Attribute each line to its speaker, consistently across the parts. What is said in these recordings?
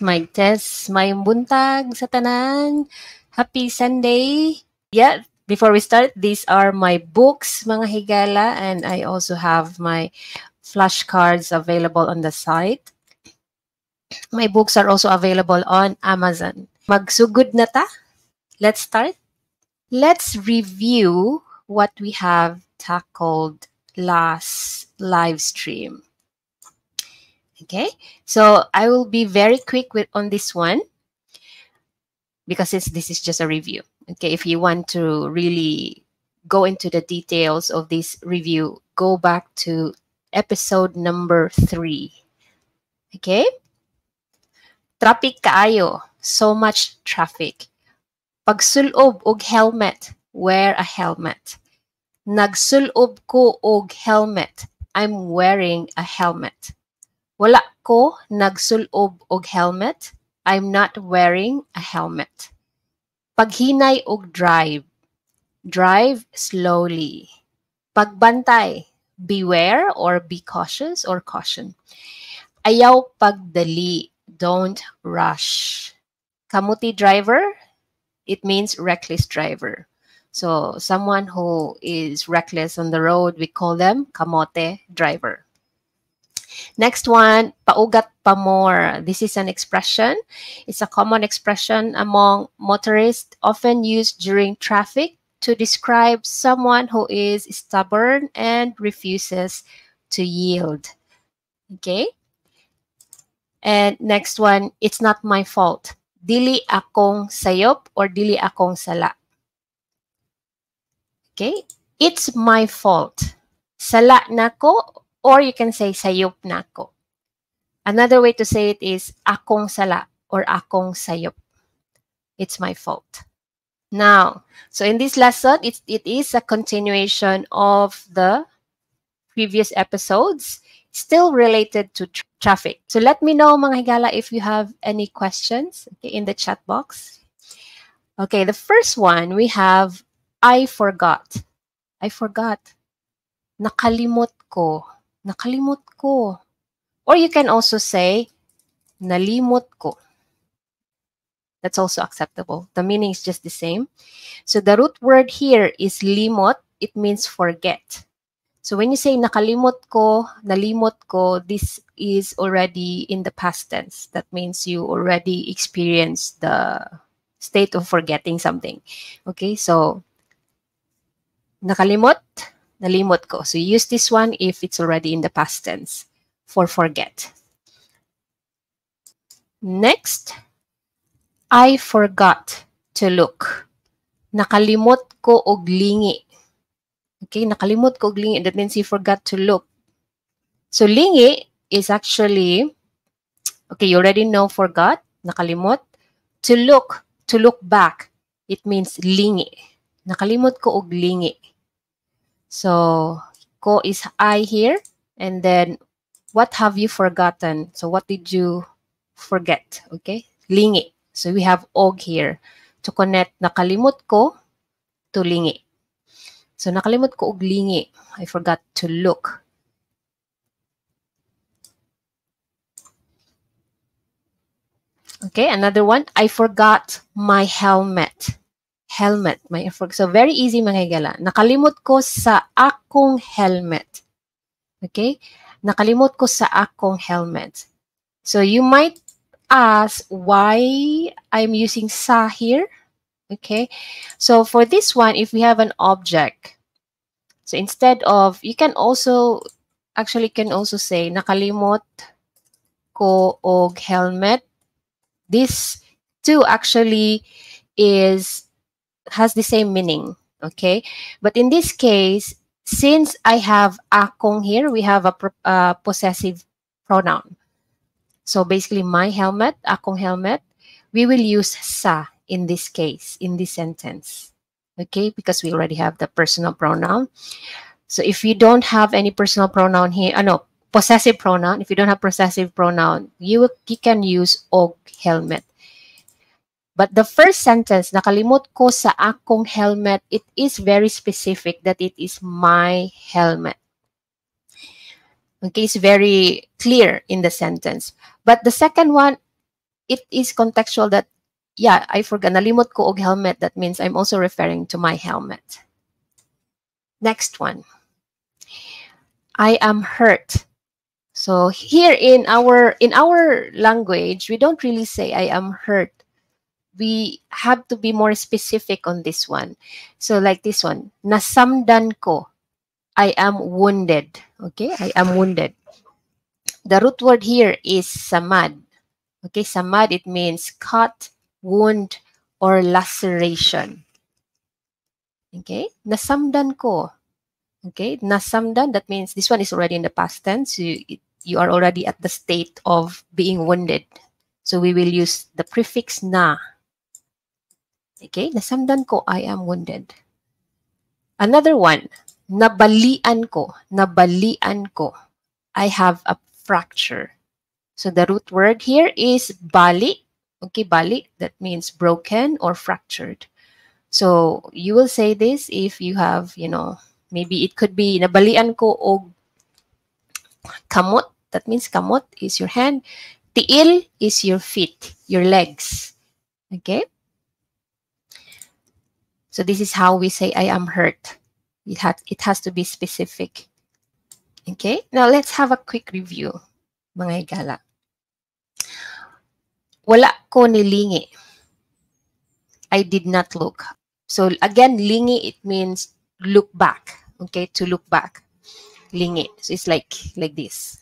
Speaker 1: My test, my buntag sa tanan. Happy Sunday. Yeah, before we start, these are my books, mga higala, and I also have my flashcards available on the site. My books are also available on Amazon. Magsugod na ta? Let's start. Let's review what we have tackled last live stream. Okay, so I will be very quick on this one because this is just a review. Okay, if you want to really go into the details of this review, go back to episode number 3. Okay, traffic kaayo, so much traffic. Pagsulob og helmet, wear a helmet. Nagsulob ko og helmet, I'm wearing a helmet. Wala ko nagsulob og helmet, I'm not wearing a helmet. Paghinay og drive, drive slowly. Pagbantay, beware or be cautious or caution. Ayaw pagdali, don't rush. Kamuti driver, it means reckless driver. So someone who is reckless on the road, we call them kamote driver. Next one, paugat pa more. This is an expression. It's a common expression among motorists, often used during traffic to describe someone who is stubborn and refuses to yield. Okay? And next one, it's not my fault. Dili akong sayop or dili akong sala. Okay? It's my fault. Sala nako, or you can say sayop nako. Another way to say it is akong sala or akong sayop. It's my fault. Now, so in this lesson, it is a continuation of the previous episodes, still related to traffic. So let me know, mga higala, if you have any questions in the chat box. Okay, the first one we have, I forgot. I forgot. Nakalimot ko. Nakalimot ko. Or you can also say, nalimot ko. That's also acceptable. The meaning is just the same. So the root word here is limot. It means forget. So when you say nakalimot ko, nalimot ko, this is already in the past tense. That means you already experienced the state of forgetting something. Okay, so nakalimot, nalimot ko. So use this one if it's already in the past tense for forget. Next, I forgot to look. Nakalimot ko og lingi. Okay, nakalimot ko og lingi. That means you forgot to look. So lingi is actually, okay, you already know forgot, nakalimot. To look back, it means lingi. Nakalimot ko og lingi. So, ko is I here. And then, what have you forgotten? So, what did you forget? Okay, lingi. So, we have og here to connect nakalimot ko to lingi. So, nakalimot ko og lingi. I forgot to look. Okay, another one. I forgot my helmet. Helmet. So, very easy, mga higala. Nakalimot ko sa akong helmet. Okay? Nakalimot ko sa akong helmet. So, you might ask why I'm using sa here. Okay? So, for this one, if we have an object, so instead of, you can also, actually can also say, nakalimot ko og helmet. This too actually has the same meaning, okay? But in this case, since I have akong here, we have a possessive pronoun. So basically, my helmet, akong helmet, we will use sa in this case, in this sentence, okay? Because we already have the personal pronoun. So if you don't have any personal pronoun here, possessive pronoun, if you don't have possessive pronoun, you can use og helmet. But the first sentence, nakalimot ko sa akong helmet, it is very specific that it is my helmet. Okay, it's very clear in the sentence. But the second one, it is contextual that, yeah, I forgot, nalimot ko og helmet. That means I'm also referring to my helmet. Next one. I am hurt. So here in our language, we don't really say I am hurt. We have to be more specific on this one. So like this one, nasamdan ko. I am wounded. Okay, I am wounded. The root word here is samad. Okay, samad, it means cut, wound, or laceration. Okay, nasamdan ko. Okay, nasamdan, that means this one is already in the past tense. You are already at the state of being wounded. So we will use the prefix na. Okay, nasamdan ko, I am wounded. Another one, nabalian ko. Nabalian ko. I have a fracture. So the root word here is bali. Okay, bali, that means broken or fractured. So you will say this if you have, maybe it could be nabalian ko og kamot. That means kamot is your hand. Tiil is your feet, your legs. Okay? So this is how we say I am hurt. It has to be specific. Okay? Now let's have a quick review, mga higala. Wala ko nilingi. I did not look. So again, lingi, it means look back. Okay? To look back. Lingi. So it's like this.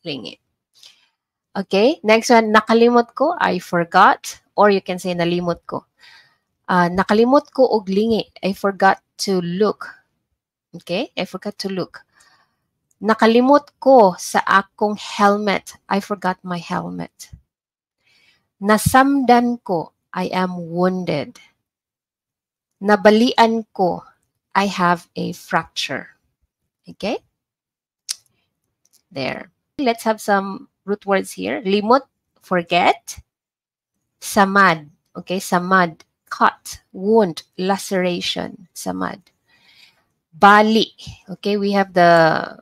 Speaker 1: Lingi. Okay? Next one, nakalimot ko. I forgot. Or you can say nalimot ko. Nakalimot ko og lingi. I forgot to look. Okay? I forgot to look. Nakalimot ko sa akong helmet. I forgot my helmet. Nasamdan ko. I am wounded. Nabalian ko. I have a fracture. Okay? There. Let's have some root words here. Limot, forget. Samad. Okay? Samad, cut, wound, laceration. Samad. Bali. Okay? We have the,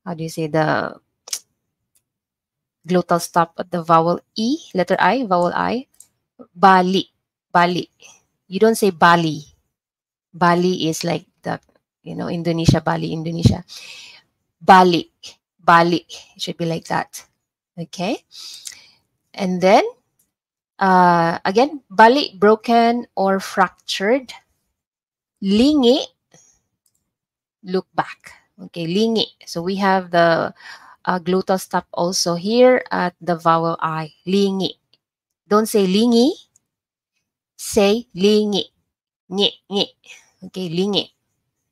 Speaker 1: how do you say, the glottal stop at the vowel E, letter I, vowel I. Bali. Bali. You don't say Bali. Bali is like the, Indonesia, Bali, Indonesia. Bali. Bali. It should be like that. Okay. And then, again, bali, broken or fractured. Lingi, look back. Okay, lingi. So we have the glottal stop also here at the vowel I. Lingi. Don't say lingi. Say lingi. Ngi, ngi. Okay, lingi.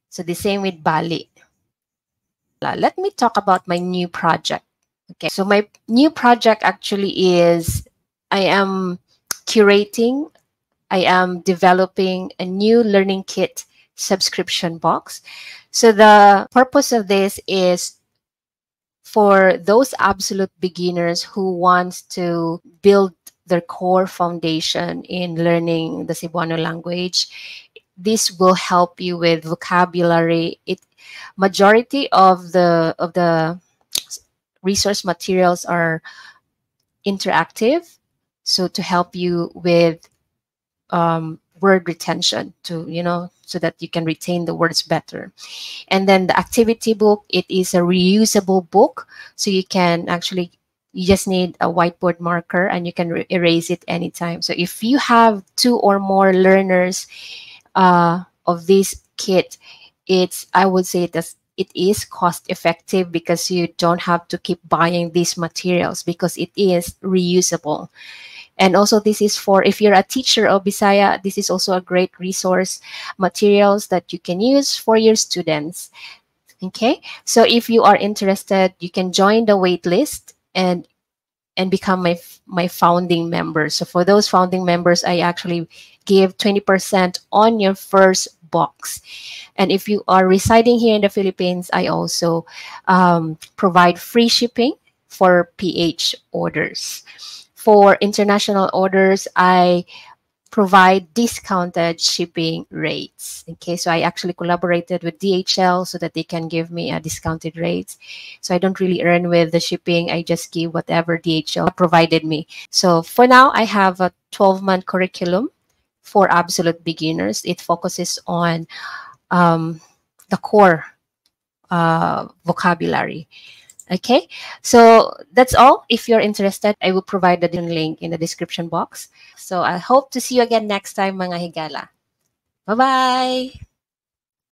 Speaker 1: So the same with bali. Let me talk about my new project. Okay, so my new project actually is I am curating, I am developing a new learning kit subscription box. So the purpose of this is for those absolute beginners who wants to build their core foundation in learning the Cebuano language. This will help you with vocabulary. Majority of the resource materials are interactive, so to help you with word retention, so that you can retain the words better. And then the activity book, it is a reusable book, so you can actually, you just need a whiteboard marker and you can erase it anytime. So if you have 2 or more learners of this kit, I would say it is cost effective because you don't have to keep buying these materials because it is reusable. And also this is for, if you're a teacher of Bisaya, this is also a great resource materials that you can use for your students. Okay, so if you are interested, you can join the wait list and become my founding member. So for those founding members, I actually give 20% on your first box. And if you are residing here in the Philippines, I also provide free shipping for PH orders. For international orders, I provide discounted shipping rates. Okay, so I actually collaborated with DHL so that they can give me a discounted rates. So I don't really earn with the shipping. I just give whatever DHL provided me. So for now, I have a 12-month curriculum for absolute beginners. It focuses on the core vocabulary. Okay, so that's all. If you're interested, I will provide the link in the description box. So I hope to see you again next time, mga higala. Bye-bye!